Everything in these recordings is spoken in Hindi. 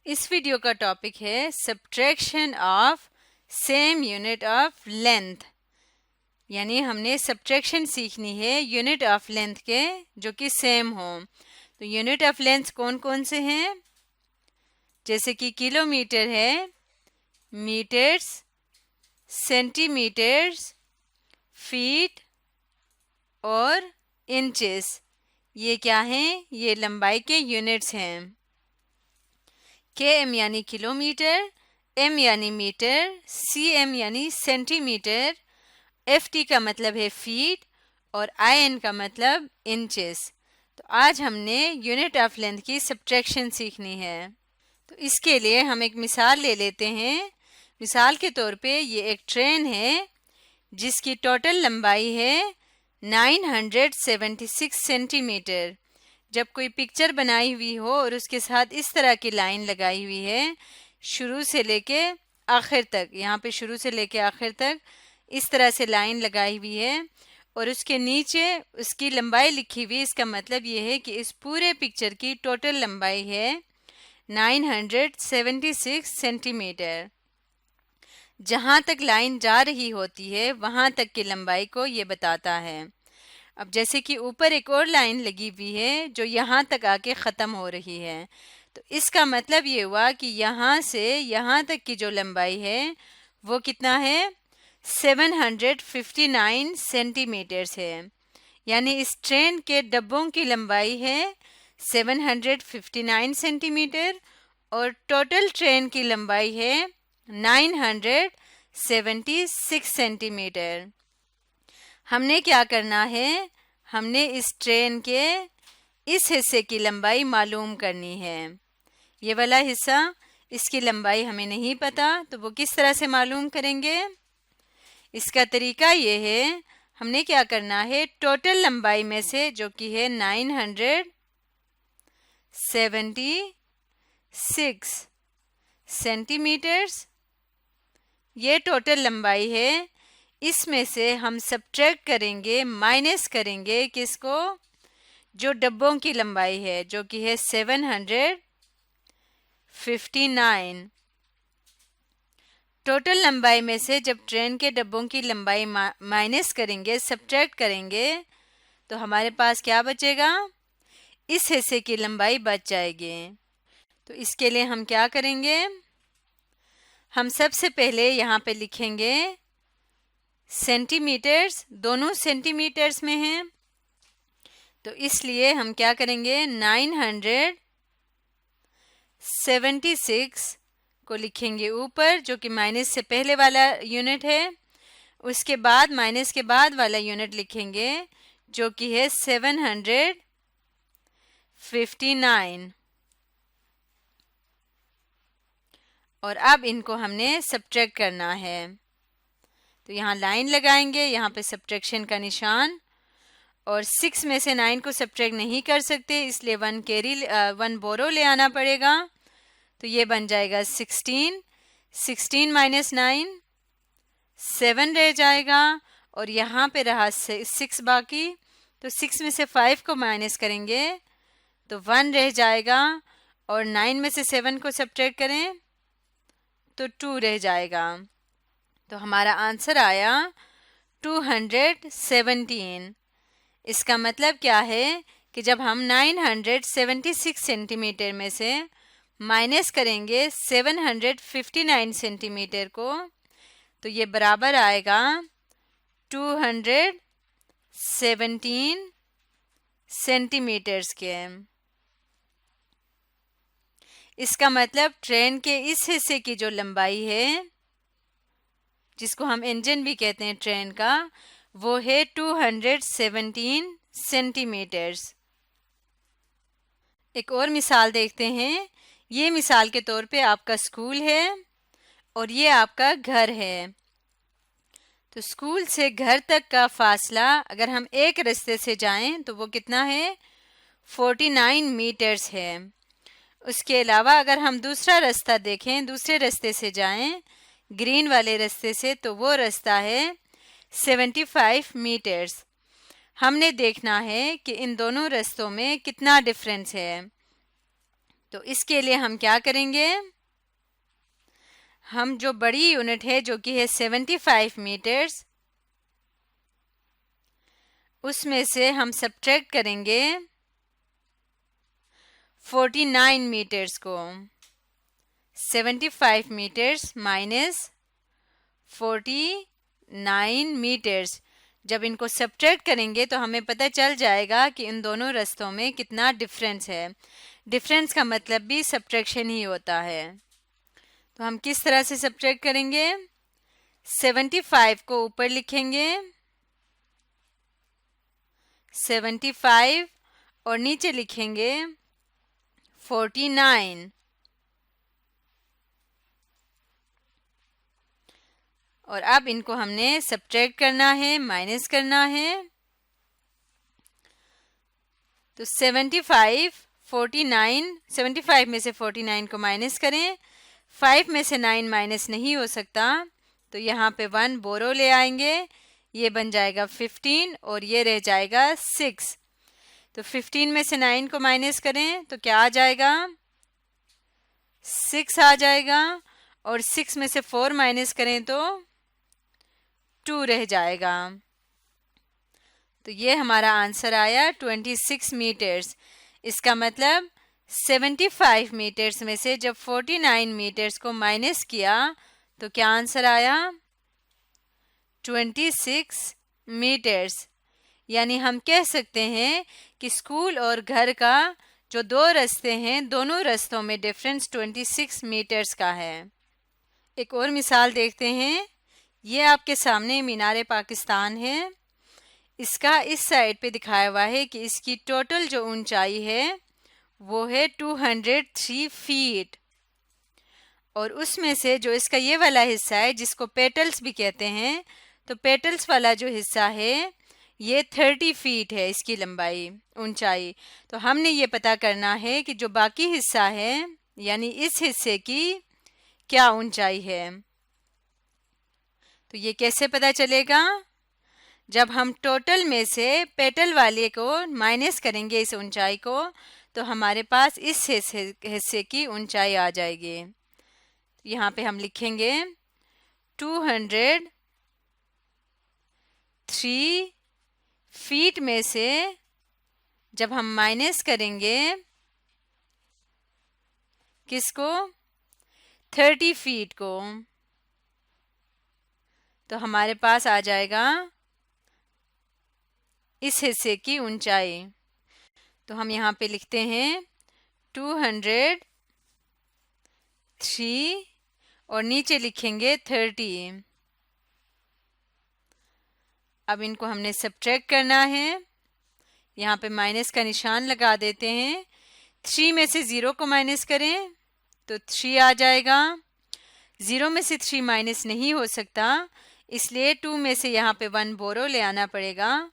इस वीडियो का टॉपिक है subtraction of same unit of length. यानी हमने सब्ट्रैक्शन सीखनी है यूनिट ऑफ लेंथ के जो कि सेम हो। तो यूनिट ऑफ लेंथ कौन कौन से हैं? जैसे कि किलोमीटर है, मीटर्स, सेंटीमीटर्स, फीट और इंचेस। ये क्या हैं? ये लंबाई के यूनिट्स हैं। km यानी किलोमीटर, m यानी मीटर, cm यानी सेंटीमीटर, ft का मतलब है फीट और in का मतलब इंचेस। तो आज हमने यूनिट ऑफ लेंथ की सब्ट्रैक्शन सीखनी है। तो इसके लिए हम एक मिसाल ले लेते हैं। मिसाल के तौर पे ये एक ट्रेन है जिसकी टोटल लंबाई है 976 सेंटीमीटर। जब कोई पिक्चर बनाई हुई हो और उसके साथ इस तरह की लाइन लगाई हुई है शुरू से लेके आखिर तक, यहाँ पे शुरू से लेके आखिर तक इस तरह से लाइन लगाई हुई है और उसके नीचे उसकी लंबाई लिखी हुई, इसका मतलब ये है कि इस पूरे पिक्चर की टोटल लंबाई है 976 सेंटीमीटर। जहाँ तक लाइन जा रही होती है वहाँ तक की लंबाई को ये बताता है। अब जैसे कि ऊपर एक और लाइन लगी हुई है जो यहाँ तक आके ख़त्म हो रही है, तो इसका मतलब ये हुआ कि यहाँ से यहाँ तक की जो लंबाई है वो कितना है? 759 सेंटीमीटर्स है। यानी इस ट्रेन के डब्बों की लंबाई है 759 सेंटीमीटर और टोटल ट्रेन की लंबाई है 976 सेंटीमीटर। हमने क्या करना है? हमने इस ट्रेन के इस हिस्से की लंबाई मालूम करनी है। ये वाला हिस्सा, इसकी लंबाई हमें नहीं पता, तो वो किस तरह से मालूम करेंगे? इसका तरीका ये है, हमने क्या करना है, टोटल लंबाई में से जो कि है 976 सेंटीमीटर्स, ये टोटल लंबाई है। इसमें से हम सब्ट्रैक्ट करेंगे, माइनस करेंगे किसको? जो डब्बों की लंबाई है जो कि है 759। टोटल लंबाई में से जब ट्रेन के डब्बों की लंबाई माइनस करेंगे, सब्ट्रैक्ट करेंगे, तो हमारे पास क्या बचेगा? इस हिस्से की लंबाई बच जाएगी। तो इसके लिए हम क्या करेंगे? हम सबसे पहले यहाँ पे लिखेंगे सेंटीमीटर्स, दोनों सेंटीमीटर्स में हैं, तो इसलिए हम क्या करेंगे? 976 को लिखेंगे ऊपर जो कि माइनस से पहले वाला यूनिट है, उसके बाद माइनस के बाद वाला यूनिट लिखेंगे जो कि है 759। और अब इनको हमने सब्ट्रैक्ट करना है। तो यहाँ लाइन लगाएंगे, यहाँ पे सब्ट्रैक्शन का निशान, और 6 में से 9 को सब्ट्रैक्ट नहीं कर सकते इसलिए 1 बोरो ले आना पड़ेगा। तो ये बन जाएगा 16 माइनस 9 7 रह जाएगा और यहाँ पे रहा 6 बाकी। तो 6 में से 5 को माइनस करेंगे तो 1 रह जाएगा और 9 में से 7 को सब्ट्रैक्ट करें तो 2 रह जाएगा। तो हमारा आंसर आया 217। इसका मतलब क्या है कि जब हम 976 सेंटीमीटर में से माइनस करेंगे 759 सेंटीमीटर को, तो ये बराबर आएगा 217 सेंटीमीटर्स के। इसका मतलब ट्रेन के इस हिस्से की जो लंबाई है, जिसको हम इंजन भी कहते हैं ट्रेन का, वो है 217 सेंटीमीटर्स। एक और मिसाल देखते हैं। ये मिसाल के तौर पे आपका स्कूल है और ये आपका घर है। तो स्कूल से घर तक का फासला अगर हम एक रास्ते से जाएं तो वो कितना है? 49 मीटर्स है। उसके अलावा अगर हम दूसरा रास्ता देखें, दूसरे रास्ते से जाएं ग्रीन वाले रास्ते से, तो वो रास्ता है 75 मीटर्स। हमने देखना है कि इन दोनों रास्तों में कितना डिफरेंस है। तो इसके लिए हम क्या करेंगे, हम जो बड़ी यूनिट है जो कि है 75 मीटर्स, उसमें से हम सब्ट्रैक्ट करेंगे 49 मीटर्स को। 75 मीटर्स माइनस 49 मीटर्स, जब इनको सब्ट्रैक्ट करेंगे तो हमें पता चल जाएगा कि इन दोनों रास्तों में कितना डिफरेंस है। डिफरेंस का मतलब भी सब्ट्रैक्शन ही होता है। तो हम किस तरह से सब्ट्रैक्ट करेंगे, 75 को ऊपर लिखेंगे 75 और नीचे लिखेंगे 49। और अब इनको हमने सब्ट्रैक्ट करना है, माइनस करना है। तो 75 49, 75 में से 49 को माइनस करें, 5 में से 9 माइनस नहीं हो सकता, तो यहाँ पे 1 बोरो ले आएंगे, ये बन जाएगा 15 और ये रह जाएगा 6। तो 15 में से 9 को माइनस करें तो क्या आ जाएगा, 6 आ जाएगा, और 6 में से 4 माइनस करें तो 2 रह जाएगा। तो ये हमारा आंसर आया 26 मीटर्स। इसका मतलब 75 मीटर्स में से जब 49 मीटर्स को माइनस किया तो क्या आंसर आया, 26 मीटर्स। यानी हम कह सकते हैं कि स्कूल और घर का जो दो रास्ते हैं, दोनों रास्तों में डिफरेंस 26 मीटर्स का है। एक और मिसाल देखते हैं। ये आपके सामने मीनार पाकिस्तान है। इसका इस साइड पे दिखाया हुआ है कि इसकी टोटल जो ऊंचाई है वो है 203 फीट, और उसमें से जो इसका ये वाला हिस्सा है जिसको पेटल्स भी कहते हैं, तो पेटल्स वाला जो हिस्सा है ये 30 फीट है इसकी लंबाई, ऊंचाई। तो हमने ये पता करना है कि जो बाकी हिस्सा है यानी इस हिस्से की क्या ऊंचाई है। तो ये कैसे पता चलेगा, जब हम टोटल में से पेटल वाले को माइनस करेंगे इस ऊंचाई को, तो हमारे पास इस हिस्से की ऊंचाई आ जाएगी। यहाँ पे हम लिखेंगे 203 फीट में से जब हम माइनस करेंगे किसको, 30 फीट को, तो हमारे पास आ जाएगा इस हिस्से की ऊंचाई। तो हम यहाँ पे लिखते हैं 203 और नीचे लिखेंगे 30। अब इनको हमने सब्ट्रैक्ट करना है, यहाँ पे माइनस का निशान लगा देते हैं। 3 में से 0 को माइनस करें तो 3 आ जाएगा। 0 में से 3 माइनस नहीं हो सकता, इसलिए 2 में से यहाँ पे 1 बोरो ले आना पड़ेगा,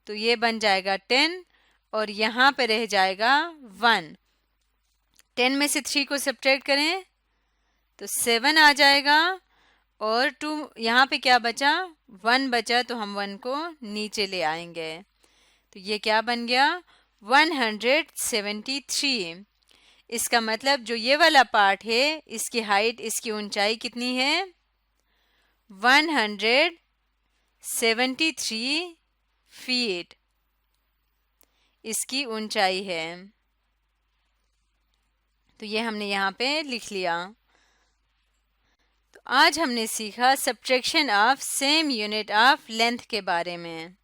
तो ये बन जाएगा 10 और यहाँ पे रह जाएगा 1। 10 में से 3 को सब्ट्रैक्ट करें तो 7 आ जाएगा, और 2 यहाँ पे क्या बचा, 1 बचा, तो हम 1 को नीचे ले आएंगे। तो ये क्या बन गया, 173। इसका मतलब जो ये वाला पार्ट है इसकी हाइट, इसकी ऊंचाई कितनी है, 173 फीट इसकी ऊंचाई है। तो ये हमने यहाँ पे लिख लिया। तो आज हमने सीखा subtraction of same unit of length के बारे में।